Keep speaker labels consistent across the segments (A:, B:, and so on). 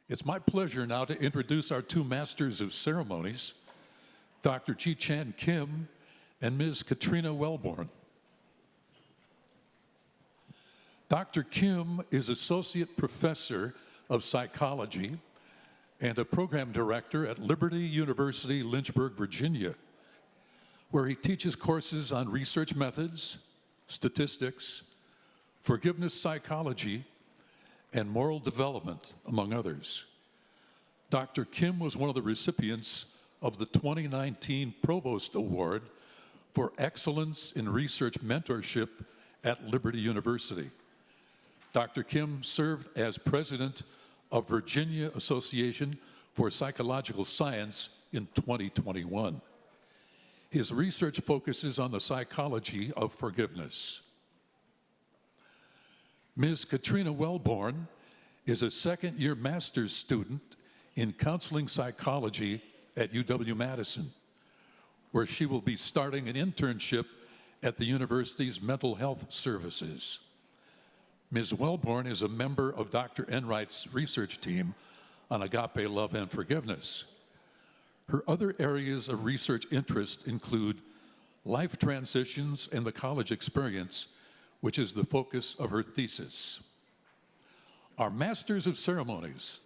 A: It's my pleasure now to introduce our two masters of ceremonies, Dr. Ji-Chan Kim and Ms. Katrina Wellborn. Dr. Kim is Associate Professor of Psychology and a Program Director at Liberty University, Lynchburg, Virginia, where he teaches courses on research methods, statistics, forgiveness psychology, and moral development, among others. Dr. Kim was one of the recipients of the 2019 Provost Award for Excellence in Research Mentorship at Liberty University. Dr. Kim served as president of Virginia Association for Psychological Science in 2021. His research focuses on the psychology of forgiveness. Ms. Katrina Wellborn is a second-year master's student in counseling psychology at UW-Madison, where she will be starting an internship at the university's mental health services. Ms. Wellborn is a member of Dr. Enright's research team on agape love and forgiveness. Her other areas of research interest include life transitions and the college experience, which is the focus of her thesis. Our Masters of Ceremonies,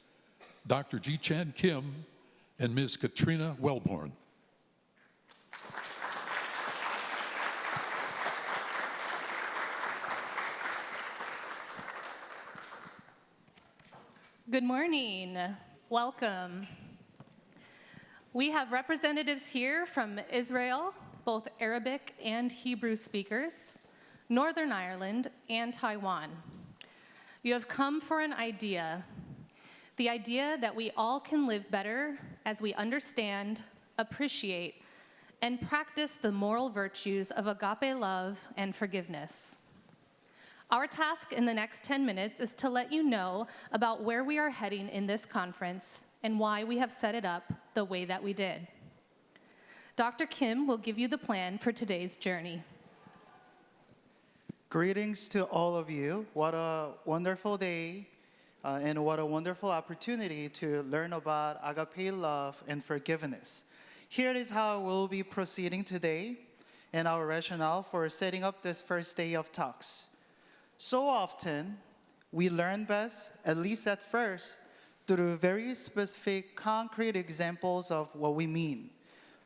A: Dr. Ji-Chan Kim and Ms. Katrina Wellborn.
B: Good morning. Welcome. We have representatives here from Israel, both Arabic and Hebrew speakers, Northern Ireland, and Taiwan. You have come for an idea, the idea that we all can live better as we understand, appreciate, and practice the moral virtues of agape love and forgiveness. Our task in the next 10 minutes is to let you know about where we are heading in this conference and why we have set it up the way that we did. Dr. Kim will give you the plan for today's journey.
C: Greetings to all of you. What a wonderful day and what a wonderful opportunity to learn about agape love and forgiveness. Here is how we'll be proceeding today and our rationale for setting up this first day of talks. So often, we learn best, at least at first, through very specific, concrete examples of what we mean.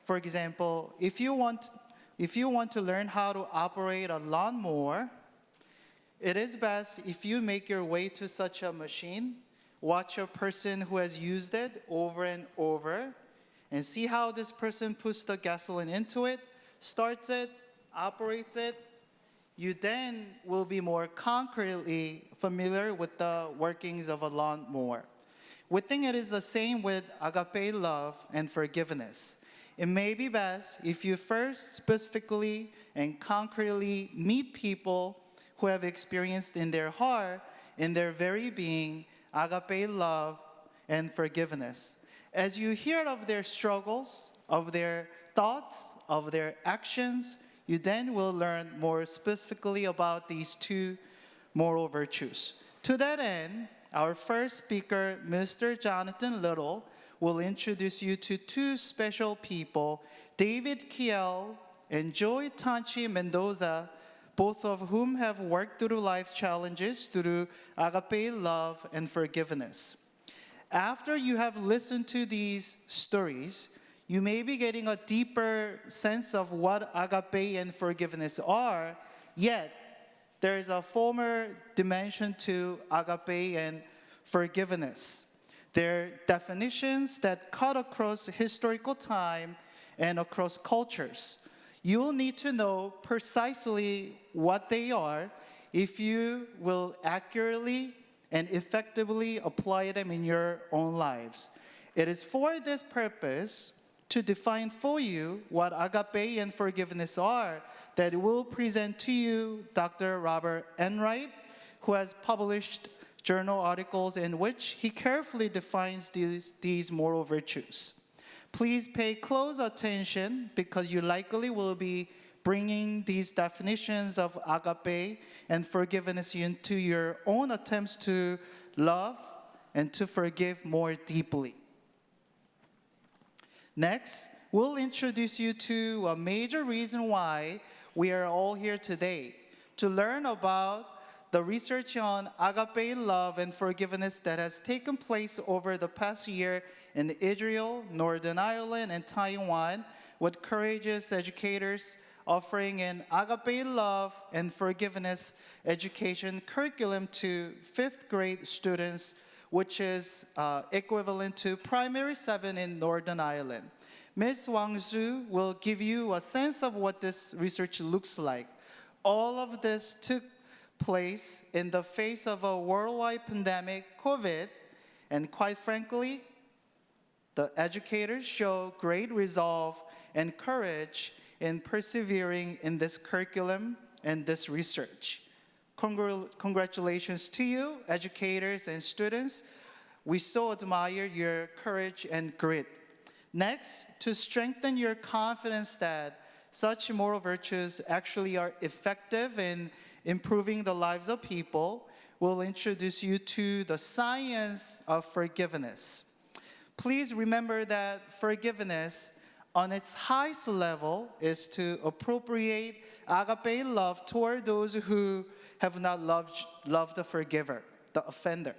C: For example, if you want to learn how to operate a lawnmower, it is best if you make your way to such a machine, watch a person who has used it over and over, and see how this person puts the gasoline into it, starts it, operates it. You then will be more concretely familiar with the workings of a lawnmower. We think it is the same with agape love and forgiveness. It may be best if you first specifically and concretely meet people who have experienced in their heart, in their very being, agape love and forgiveness. As you hear of their struggles, of their thoughts, of their actions, you then will learn more specifically about these two moral virtues. To that end, our first speaker, Mr. Jonathan Little, will introduce you to two special people, David Kiel and Joy Tanchi Mendoza, both of whom have worked through life's challenges through agape love and forgiveness. After you have listened to these stories, you may be getting a deeper sense of what agape and forgiveness are, yet there is a former dimension to agape and forgiveness. They're definitions that cut across historical time and across cultures. You will need to know precisely what they are if you will accurately and effectively apply them in your own lives. It is for this purpose to define for you what agape and forgiveness are that will present to you Dr. Robert Enright, who has published journal articles in which he carefully defines these moral virtues. Please pay close attention because you likely will be bringing these definitions of agape and forgiveness into your own attempts to love, and to forgive more deeply. Next, we'll introduce you to a major reason why we are all here today, to learn about the research on agape love and forgiveness that has taken place over the past year in Israel, Northern Ireland, and Taiwan, with courageous educators offering an agape love and forgiveness education curriculum to 5th grade students, which is equivalent to primary 7 in Northern Ireland. Ms. Wang Zhu will give you a sense of what this research looks like. All of this took place in the face of a worldwide pandemic, COVID, and quite frankly, the educators show great resolve and courage in persevering in this curriculum and this research. Congratulations to you, educators and students. We so admire your courage and grit. Next, to strengthen your confidence that such moral virtues actually are effective in improving the lives of people, we'll introduce you to the science of forgiveness. Please remember that forgiveness on its highest level is to appropriate agape love toward those who have not loved the forgiver, the offender.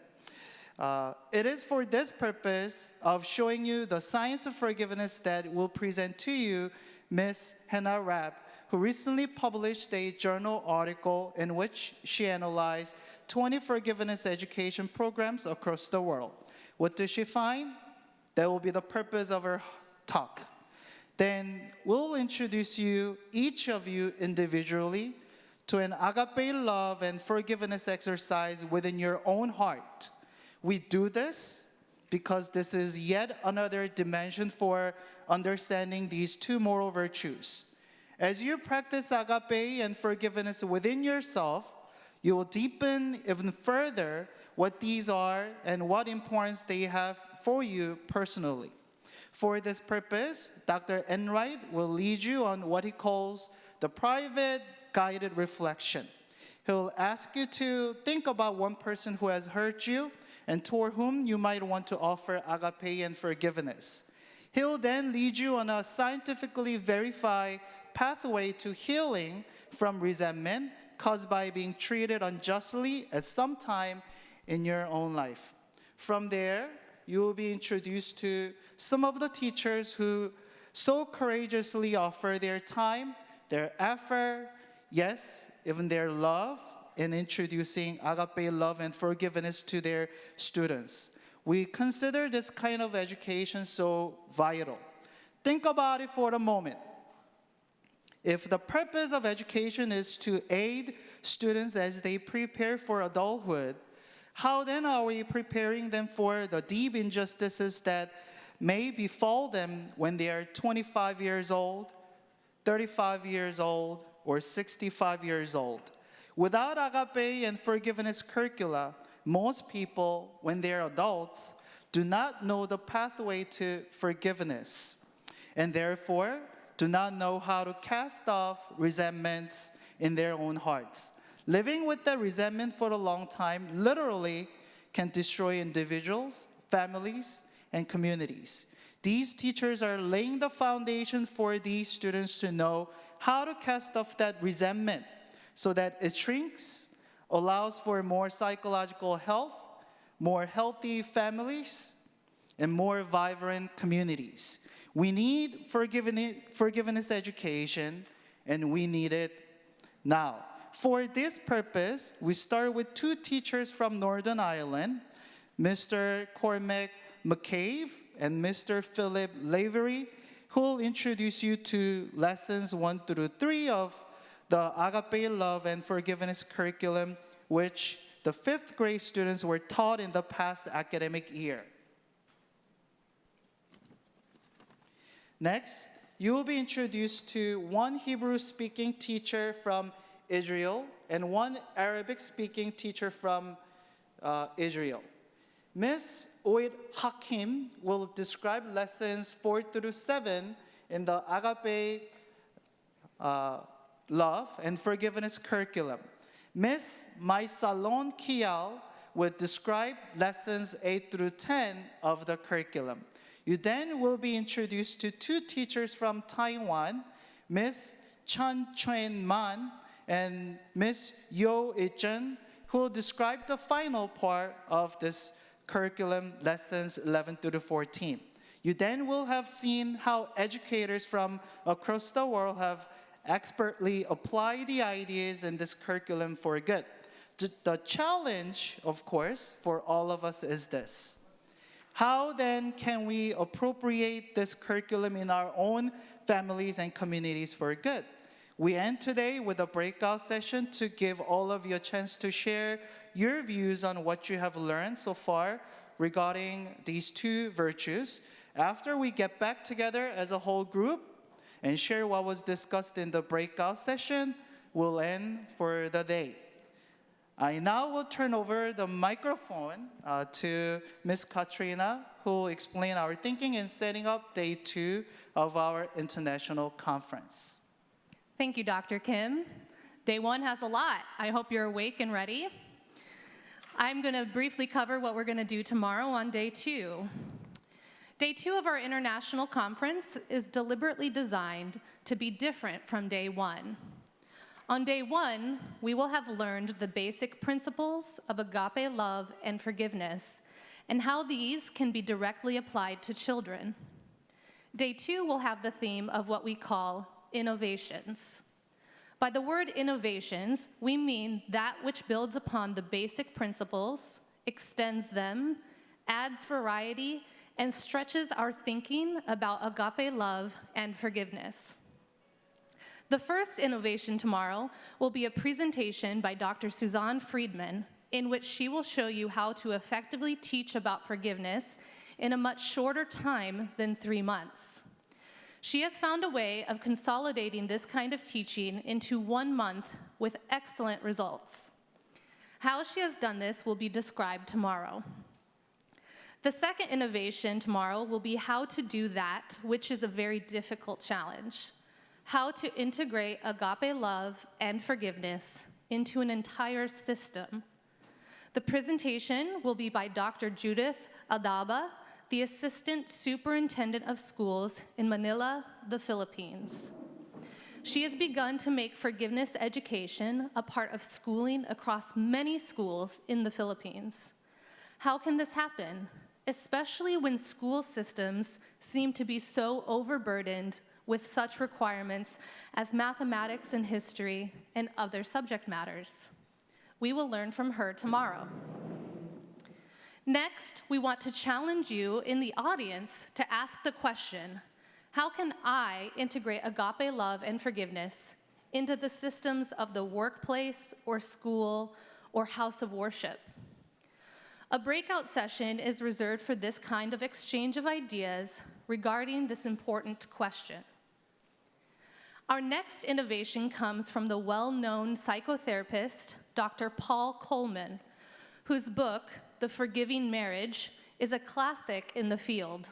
C: It is for this purpose of showing you the science of forgiveness that we'll present to you Ms. Hannah Rapp, who recently published a journal article in which she analyzed 20 forgiveness education programs across the world. What did she find? That will be the purpose of her talk. Then we'll introduce you, each of you individually, to an agape love and forgiveness exercise within your own heart. We do this because this is yet another dimension for understanding these two moral virtues. As you practice agape and forgiveness within yourself, you will deepen even further what these are and what importance they have for you personally. For this purpose, Dr. Enright will lead you on what he calls the private guided reflection. He'll ask you to think about one person who has hurt you and toward whom you might want to offer agape and forgiveness. He'll then lead you on a scientifically verified pathway to healing from resentment caused by being treated unjustly at some time in your own life. From there, you will be introduced to some of the teachers who so courageously offer their time, their effort, yes, even their love in introducing agape love and forgiveness to their students. We consider this kind of education so vital. Think about it for a moment. If the purpose of education is to aid students as they prepare for adulthood, how then are we preparing them for the deep injustices that may befall them when they are 25 years old, 35 years old, or 65 years old? Without agape and forgiveness curricula, most people, when they're adults, do not know the pathway to forgiveness, and therefore do not know how to cast off resentments in their own hearts. Living with that resentment for a long time literally can destroy individuals, families, and communities. These teachers are laying the foundation for these students to know how to cast off that resentment so that it shrinks, allows for more psychological health, more healthy families, and more vibrant communities. We need forgiveness education, and we need it now. For this purpose, we start with two teachers from Northern Ireland, Mr. Cormac McCabe and Mr. Philip Lavery, who will introduce you to lessons 1 through 3 of the Agape Love and Forgiveness curriculum, which the 5th grade students were taught in the past academic year. Next, you will be introduced to one Hebrew-speaking teacher from Israel and one Arabic-speaking teacher from Israel. Ms. Oid Hakim will describe lessons 4 through 7 in the Agape Love and Forgiveness curriculum. Ms. Maisalon Kial would describe lessons 8 through 10 of the curriculum. You then will be introduced to two teachers from Taiwan, Miss Chun Chuen Man and Miss Yo Ichun, who will describe the final part of this curriculum, lessons 11 through 14. You then will have seen how educators from across the world have expertly applied the ideas in this curriculum for good. The challenge, of course, for all of us is this. How then can we appropriate this curriculum in our own families and communities for good? We end today with a breakout session to give all of you a chance to share your views on what you have learned so far regarding these two virtues. After we get back together as a whole group and share what was discussed in the breakout session, we'll end for the day. I now will turn over the microphone to Ms. Katrina, who will explain our thinking in setting up day 2 of our international conference.
B: Thank you, Dr. Kim. Day 1 has a lot. I hope you're awake and ready. I'm going to briefly cover what we're going to do tomorrow on day 2. Day 2 of our international conference is deliberately designed to be different from day 1. On day 1, we will have learned the basic principles of agape love and forgiveness and how these can be directly applied to children. Day 2 will have the theme of what we call innovations. By the word innovations, we mean that which builds upon the basic principles, extends them, adds variety, and stretches our thinking about agape love and forgiveness. The first innovation tomorrow will be a presentation by Dr. Suzanne Friedman, in which she will show you how to effectively teach about forgiveness in a much shorter time than 3 months. She has found a way of consolidating this kind of teaching into 1 month with excellent results. How she has done this will be described tomorrow. The second innovation tomorrow will be how to do that, which is a very difficult challenge. How to integrate agape love and forgiveness into an entire system. The presentation will be by Dr. Judith Aldaba, the Assistant Superintendent of Schools in Manila, the Philippines. She has begun to make forgiveness education a part of schooling across many schools in the Philippines. How can this happen? Especially when school systems seem to be so overburdened with such requirements as mathematics and history and other subject matters. We will learn from her tomorrow. Next, we want to challenge you in the audience to ask the question, how can I integrate agape love and forgiveness into the systems of the workplace or school or house of worship? A breakout session is reserved for this kind of exchange of ideas regarding this important question. Our next innovation comes from the well-known psychotherapist, Dr. Paul Coleman, whose book, The Forgiving Marriage, is a classic in the field.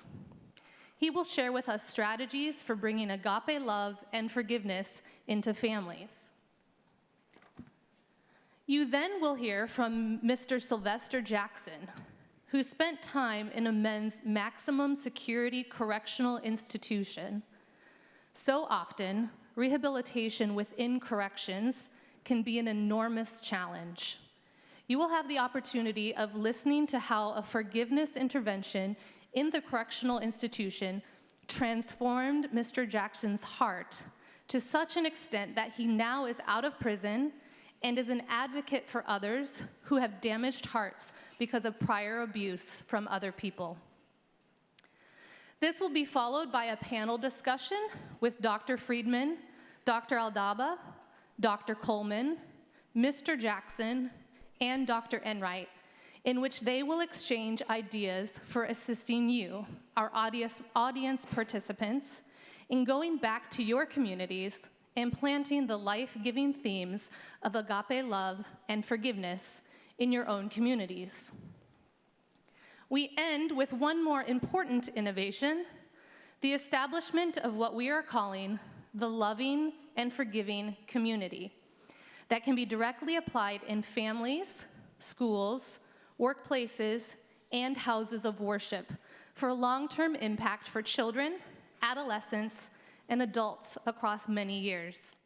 B: He will share with us strategies for bringing agape love and forgiveness into families. You then will hear from Mr. Sylvester Jackson, who spent time in a men's maximum security correctional institution. So often, rehabilitation within corrections can be an enormous challenge. You will have the opportunity of listening to how a forgiveness intervention in the correctional institution transformed Mr. Jackson's heart to such an extent that he now is out of prison and is an advocate for others who have damaged hearts because of prior abuse from other people. This will be followed by a panel discussion with Dr. Friedman, Dr. Aldaba, Dr. Coleman, Mr. Jackson, and Dr. Enright, in which they will exchange ideas for assisting you, our audience participants, in going back to your communities and planting the life-giving themes of agape love and forgiveness in your own communities. We end with one more important innovation, the establishment of what we are calling the loving and forgiving community that can be directly applied in families, schools, workplaces, and houses of worship for long-term impact for children, adolescents, and adults across many years.